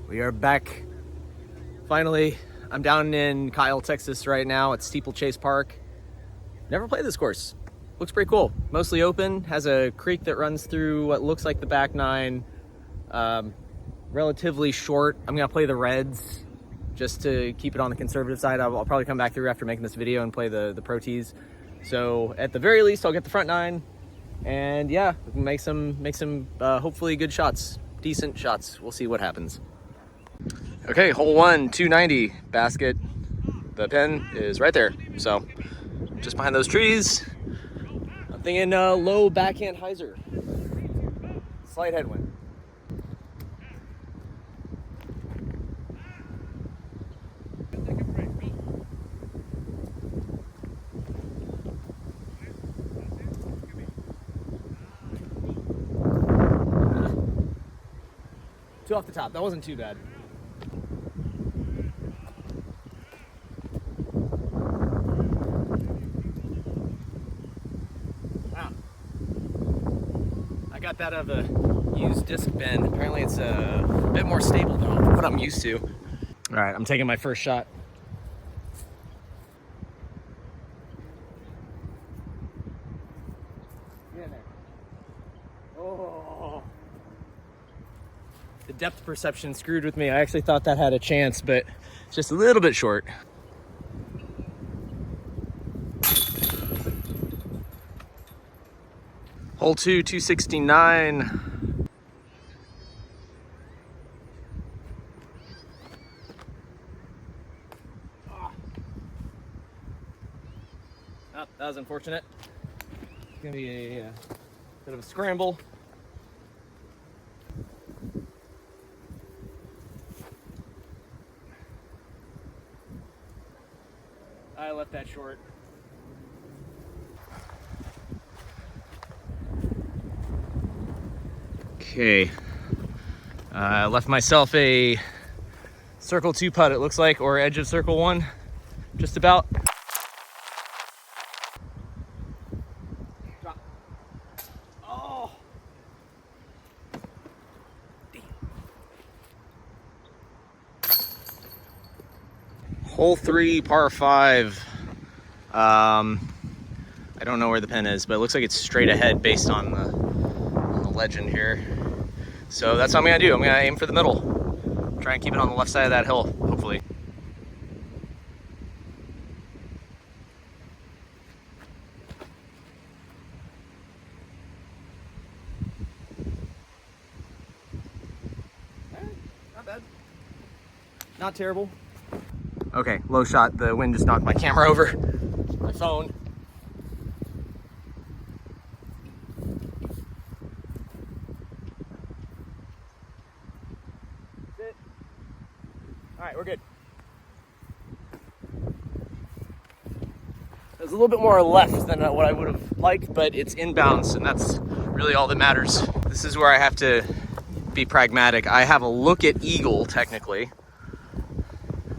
We are back. Finally, I'm down in Kyle, Texas right now at Steeplechase Park. Never played this course. Looks pretty cool. Mostly open, has a creek that runs through what looks like the back nine. Relatively short. I'm gonna play the reds just to keep it on the conservative side. I'll probably come back through after making this video and play the pro tees. So at the very least, I'll get the front nine, and yeah, we can make some hopefully good shots, decent shots. We'll see what happens. Okay, hole 1, 290 basket. The pin is right there, so just behind those trees. I'm thinking low backhand hyzer, slight headwind. Two off the top, that wasn't too bad. Wow. I got that out of a used disc bend. Apparently it's a bit more stable than what I'm used to. All right, I'm taking my first shot. Get in there. Oh. The depth perception screwed with me. I actually thought that had a chance, but it's just a little bit short. Hole 2, 269. Oh, that was unfortunate. It's gonna be a bit of a scramble. I left that short. Okay, I left myself a circle 2 putt, it looks like, or edge of circle 1, just about. Drop. Oh! Damn. Hole 3, par 5. I don't know where the pin is, but it looks like it's straight ahead based on the legend here. So that's what I'm gonna do. I'm gonna aim for the middle. Try and keep it on the left side of that hill, hopefully. Not bad. Not terrible. Okay, low shot. The wind just knocked my camera over. My phone. Sit. All right, we're good. It was a little bit more left than what I would have liked, but it's inbounds, and that's really all that matters. This is where I have to be pragmatic. I have a look at eagle, technically,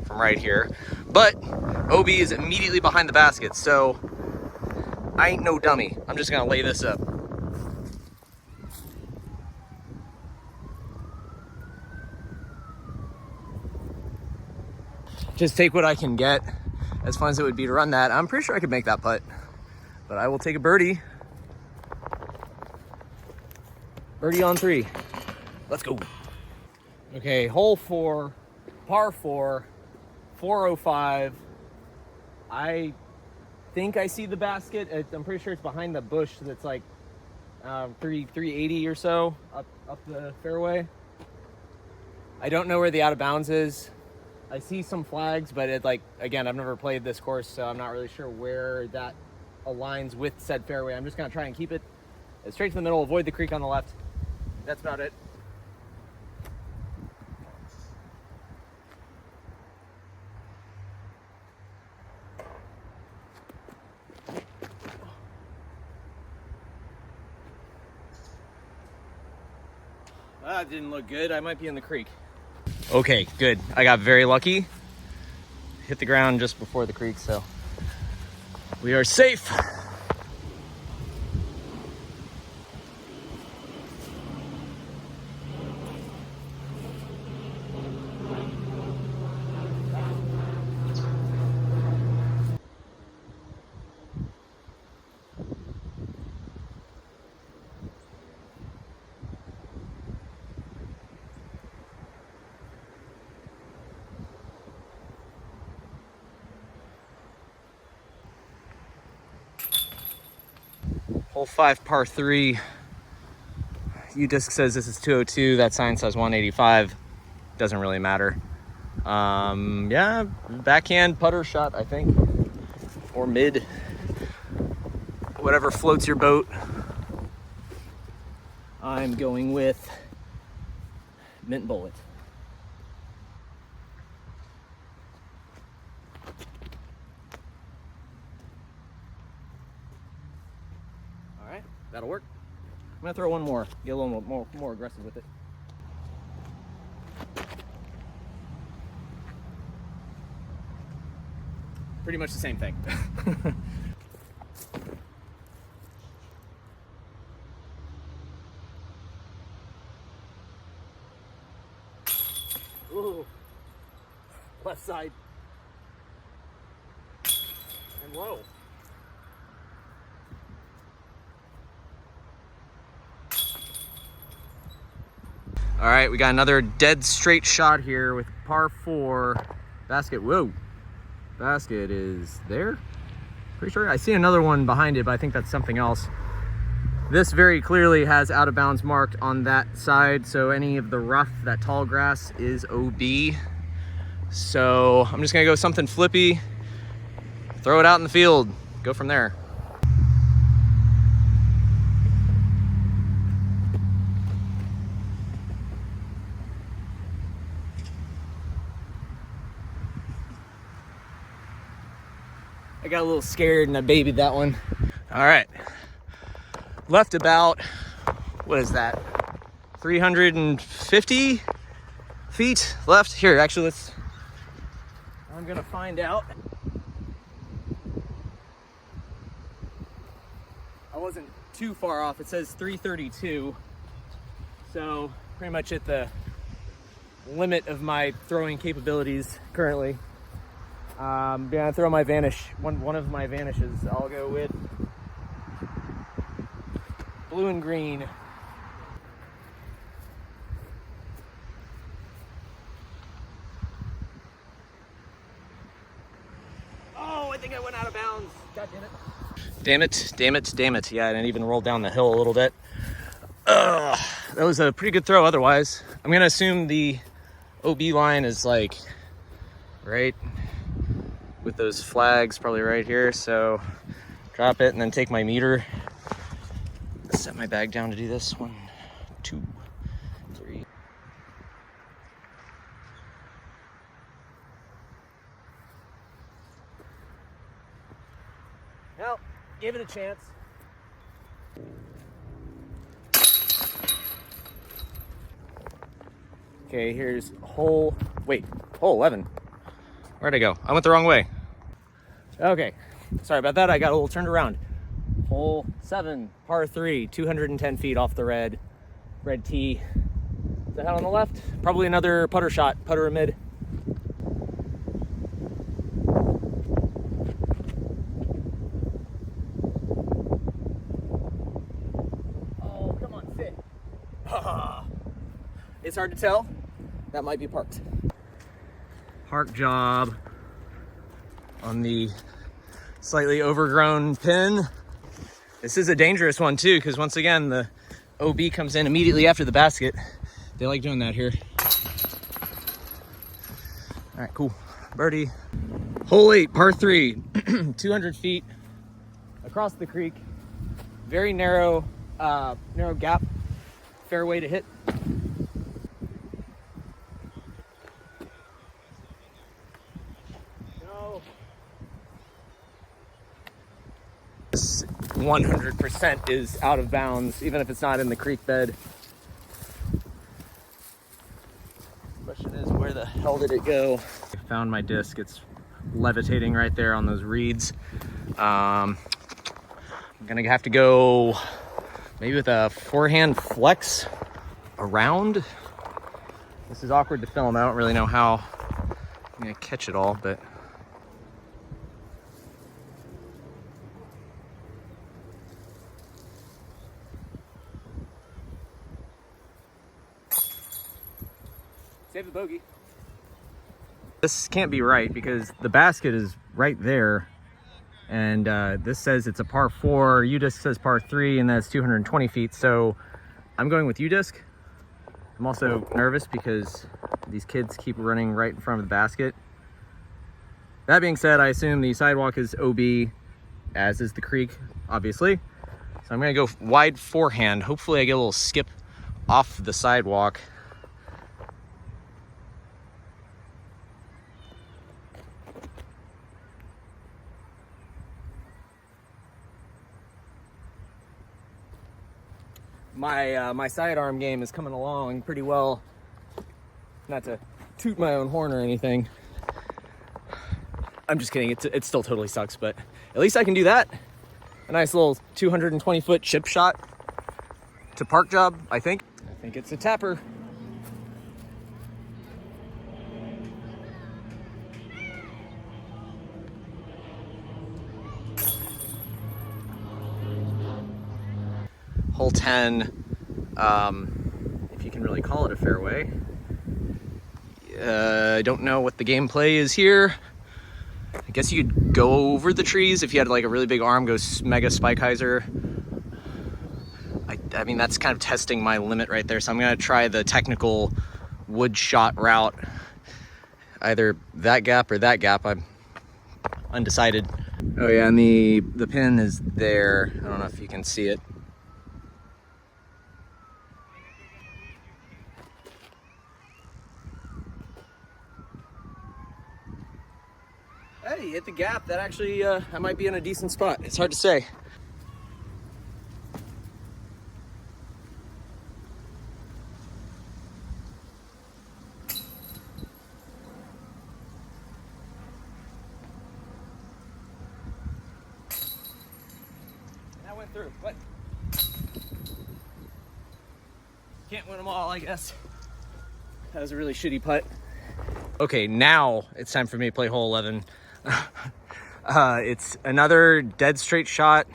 from right here, but OB is immediately behind the basket, so I ain't no dummy. I'm just gonna lay this up. Just take what I can get. As fun as it would be to run that, I'm pretty sure I could make that putt, but I will take a birdie. Birdie on 3. Let's go. Okay, hole 4, par 4, 405. I think I see the basket. I'm pretty sure it's behind the bush that's like 380 or so up the fairway. I don't know where the out of bounds is. I see some flags, but again, I've never played this course, so I'm not really sure where that aligns with said fairway. I'm just gonna try and keep it straight to the middle, avoid the creek on the left. That's about it. That didn't look good. I might be in the creek. Okay, good. I got very lucky. Hit the ground just before the creek, so we are safe. Hole 5, par 3. U-Disc says this is 202. That sign says 185. Doesn't really matter. Yeah, backhand putter shot, I think. Or mid. Whatever floats your boat. I'm going with Mint Bullet. All right, that'll work. I'm gonna throw one more, get a little more aggressive with it. Pretty much the same thing. Ooh, left side. And low. All right, we got another dead straight shot here with par 4. Basket, whoa. Basket is there. Pretty sure I see another one behind it, but I think that's something else. This very clearly has out of bounds marked on that side, so any of the rough, that tall grass is OB. So I'm just gonna go something flippy, throw it out in the field, go from there. I got a little scared and I babied that one. All right, left about, what is that? 350 feet left. Here, actually, I'm gonna find out. I wasn't too far off. It says 332. So pretty much at the limit of my throwing capabilities currently. Yeah, throw my vanish, one of my vanishes. I'll go with blue and green. Oh, I think I went out of bounds. God damn it. Damn it, damn it, damn it. Yeah, I didn't even roll down the hill a little bit. That was a pretty good throw otherwise. I'm gonna assume the OB line is like right with those flags probably right here. So drop it and then take my meter. Set my bag down to do this. 1, 2, 3. Well, give it a chance. Okay, here's hole 11. Where'd I go? I went the wrong way. Okay, sorry about that. I got a little turned around. Hole 7, par 3, 210 feet off the red tee. Is that on the left? Probably another putter shot, putter mid. Oh, come on, sit. It's hard to tell. That might be parked. Park job on the slightly overgrown pin. This is a dangerous one too, because once again, the OB comes in immediately after the basket. They like doing that here. All right, cool. Birdie. Hole 8, par 3, 200 feet across the creek. Very narrow, narrow gap, fairway to hit. This 100% is out of bounds, even if it's not in the creek bed. Question is, where the hell did it go? I found my disc. It's levitating right there on those reeds. I'm gonna have to go maybe with a forehand flex around. This is awkward to film. I don't really know how I'm gonna catch it all, but save the bogey. This can't be right because the basket is right there And this says it's a par 4, U-disc says par 3, and that's 220 feet. So I'm going with U-disc. I'm also nervous because these kids keep running right in front of the basket. That being said, I assume the sidewalk is OB, as is the creek, obviously. So I'm gonna go wide forehand. Hopefully I get a little skip off the sidewalk. My sidearm game is coming along pretty well. Not to toot my own horn or anything. I'm just kidding, it still totally sucks, but at least I can do that. A nice little 220-foot chip shot to park job, I think. I think it's a tapper. Hole 10, if you can really call it a fairway. I don't know what the gameplay is here. I guess you could go over the trees if you had like a really big arm, go mega spike hyzer. I mean, that's kind of testing my limit right there. So I'm gonna try the technical wood shot route. Either that gap or that gap, I'm undecided. Oh yeah, and the pin is there. I don't know if you can see it. Hey, you hit the gap. That actually, I might be in a decent spot. It's hard to say. That went through. What? Can't win them all, I guess. That was a really shitty putt. Okay, now it's time for me to play hole 11. It's another dead straight shot.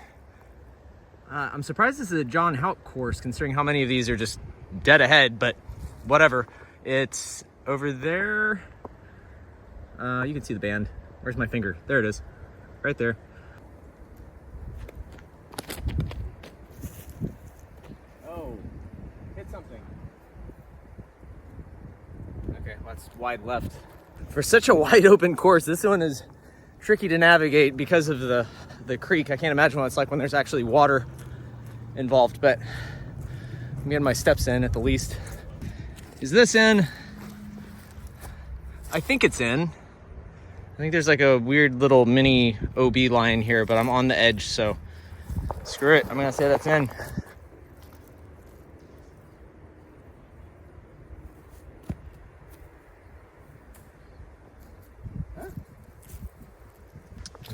I'm surprised this is a John Hout course, considering how many of these are just dead ahead, but whatever. It's over there. You can see the band. Where's my finger? There it is. Right there. Oh, hit something. Okay, well, that's wide left. For such a wide open course, this one is tricky to navigate because of the creek. I can't imagine what it's like when there's actually water involved, but I'm getting my steps in at the least. Is this in? I think it's in. I think there's like a weird little mini OB line here, but I'm on the edge, so screw it. I'm gonna say that's in.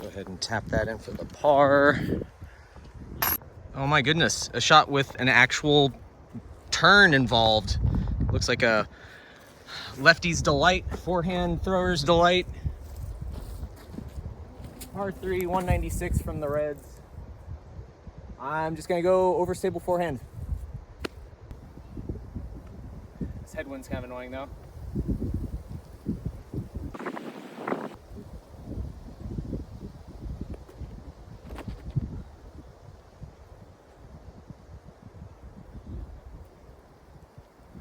Go ahead and tap that in for the par. Oh my goodness, a shot with an actual turn involved. Looks like a lefty's delight, forehand thrower's delight. Par 3, 196 from the Reds. I'm just gonna go over stable forehand. This headwind's kind of annoying though.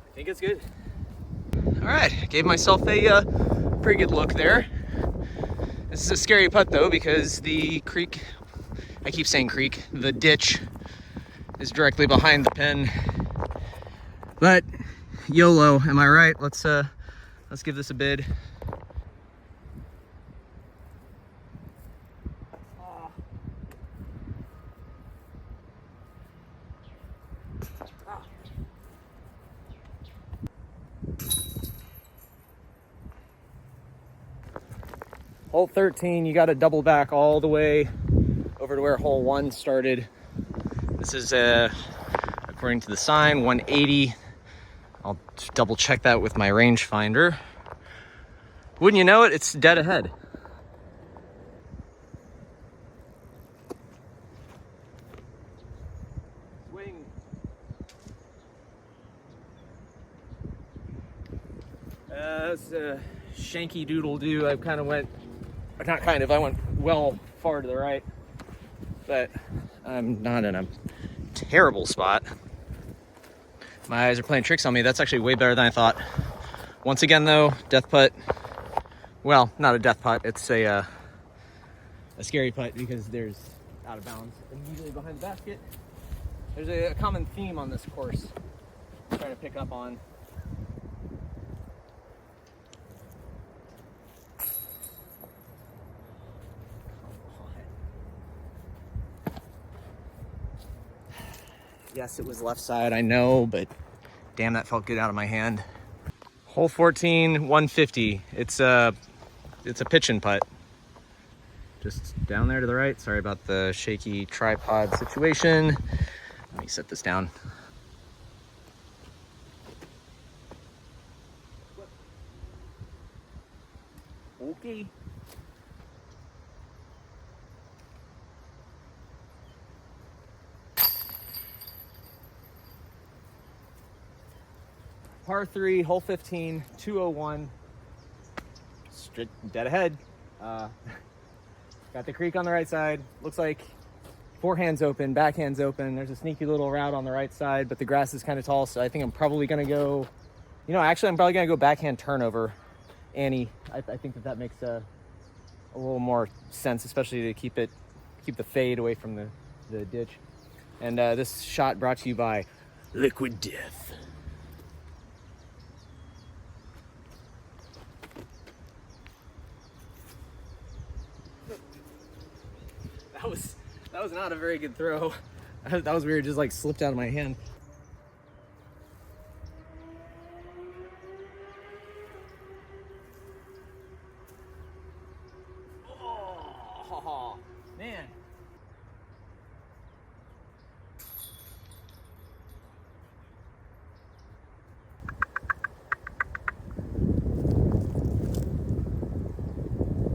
I think it's good. All right, gave myself a pretty good look there. This is a scary putt though, because the creek, I keep saying creek, the ditch is directly behind the pin. But YOLO, am I right? Let's give this a bid. Hole 13, you got to double back all the way over to where hole 1 started. This is, according to the sign, 180. I'll double check that with my rangefinder. Wouldn't you know it, it's dead ahead. Swing. That's a shanky doodle doo. I went well far to the right, but I'm not in a terrible spot. My eyes are playing tricks on me. That's actually way better than I thought. Once again though, death putt. Well, not a death putt, it's a scary putt because there's out of bounds immediately behind the basket. There's a common theme on this course I'm trying to pick up on. Yes, it was left side, I know, but damn, that felt good out of my hand. Hole 14, 150. It's a pitch and putt. Just down there to the right. Sorry about the shaky tripod situation. Let me set this down. Okay. Par 3, hole 15, 201. Straight dead ahead. Got the creek on the right side. Looks like forehand's open, backhand's open. There's a sneaky little route on the right side, but the grass is kind of tall, so I think I'm probably gonna go, actually I'm probably gonna go backhand turnover Annie. I think that makes a little more sense, especially to keep the fade away from the ditch. And this shot brought to you by Liquid Death. That was not a very good throw. That was weird, just like slipped out of my hand. Oh, man.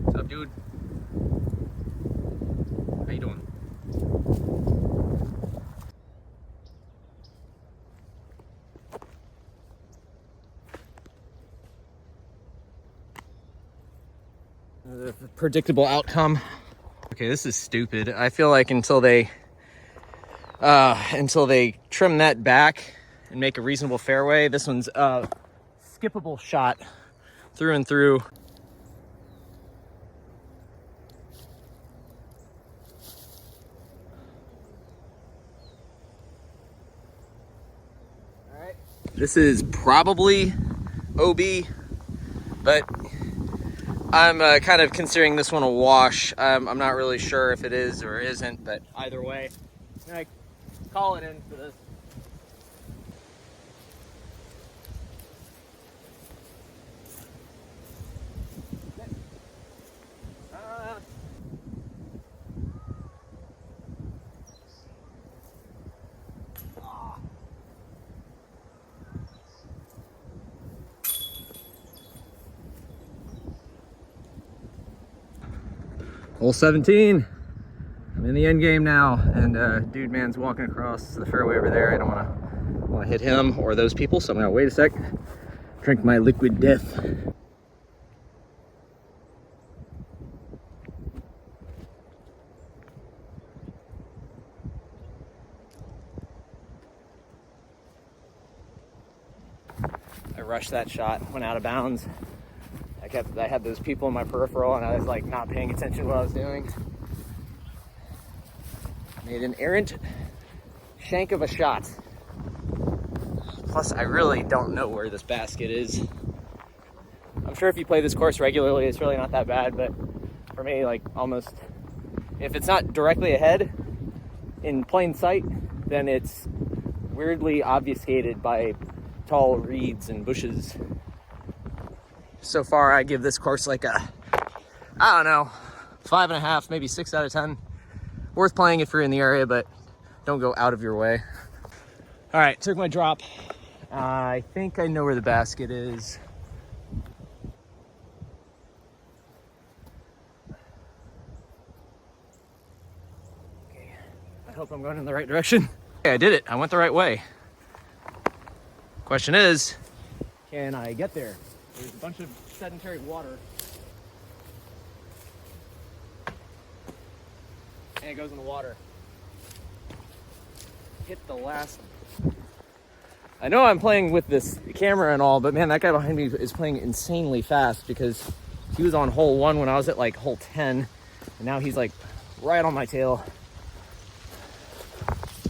What's up, dude? How you doing? The predictable outcome. Okay, this is stupid. I feel like until they trim that back and make a reasonable fairway, this one's a skippable shot through and through. All right. This is probably OB, but I'm kind of considering this one a wash. I'm not really sure if it is or isn't, but either way, I'm gonna call it in for this. Hole 17. I'm in the end game now, and dude man's walking across the fairway over there. I don't want to hit him or those people, so I'm gonna wait a sec, drink my Liquid Death. I rushed that shot, went out of bounds. I had those people in my peripheral, and I was like not paying attention to what I was doing. Made an errant shank of a shot. Plus, I really don't know where this basket is. I'm sure if you play this course regularly, it's really not that bad, but for me, like almost, if it's not directly ahead in plain sight, then it's weirdly obfuscated by tall reeds and bushes. So far, I give this course like a, I don't know, 5.5, maybe 6 out of 10. Worth playing if you're in the area, but don't go out of your way. All right, took my drop. I think I know where the basket is. Okay, I hope I'm going in the right direction. Okay, I did it. I went the right way. Question is, can I get there? There's a bunch of sedentary water. And it goes in the water. Hit the last. I know I'm playing with this camera and all, but man, that guy behind me is playing insanely fast because he was on hole 1 when I was at like hole 10, and now he's like right on my tail.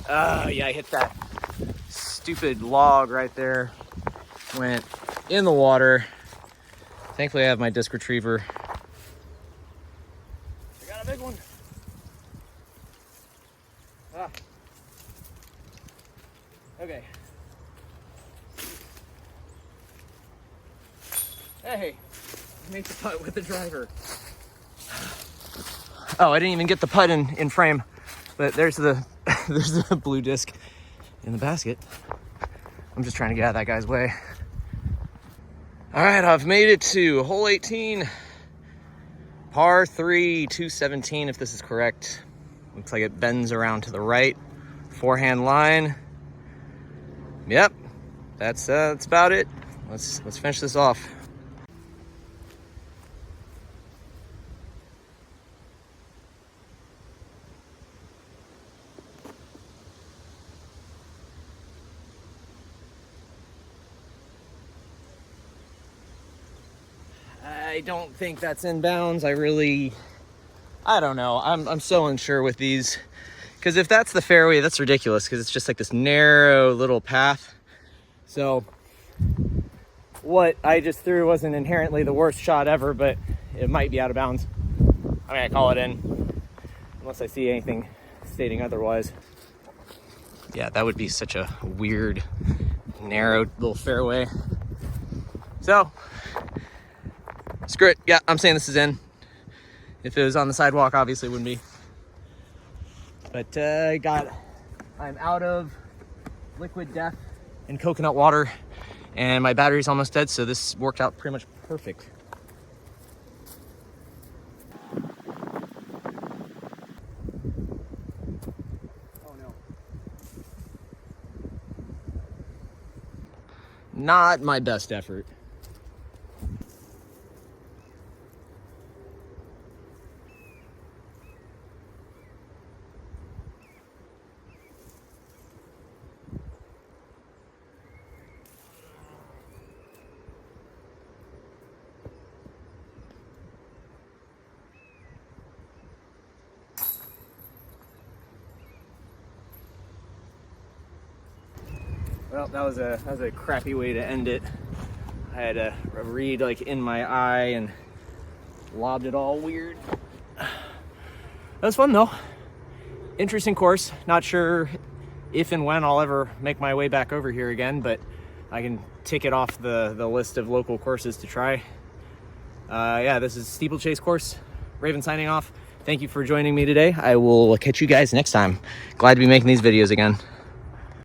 Yeah, I hit that stupid log right there. Went in the water. Thankfully, I have my disc retriever. I got a big one. Okay. Hey, make the putt with the driver. Oh, I didn't even get the putt in frame, but there's the there's the blue disc in the basket. I'm just trying to get out of that guy's way. All right, I've made it to hole 18, par 3, 217 if this is correct. Looks like it bends around to the right. Forehand line. Yep, that's about it. Let's finish this off. I don't think that's in bounds. I don't know. I'm so unsure with these. Because if that's the fairway, that's ridiculous because it's just like this narrow little path. So what I just threw wasn't inherently the worst shot ever, but it might be out of bounds. I'm gonna call it in unless I see anything stating otherwise. Yeah, that would be such a weird, narrow little fairway. So, screw it. Yeah, I'm saying this is in. If it was on the sidewalk, obviously it wouldn't be. But I'm out of liquid death and coconut water, and my battery's almost dead, so this worked out pretty much perfect. Oh no. Not my best effort. Well, that was a crappy way to end it. I had a reed like in my eye and lobbed it all weird. That was fun though. Interesting course. Not sure if and when I'll ever make my way back over here again, but I can tick it off the list of local courses to try. Yeah, this is Steeplechase course. Raven signing off. Thank you for joining me today. I will catch you guys next time. Glad to be making these videos again.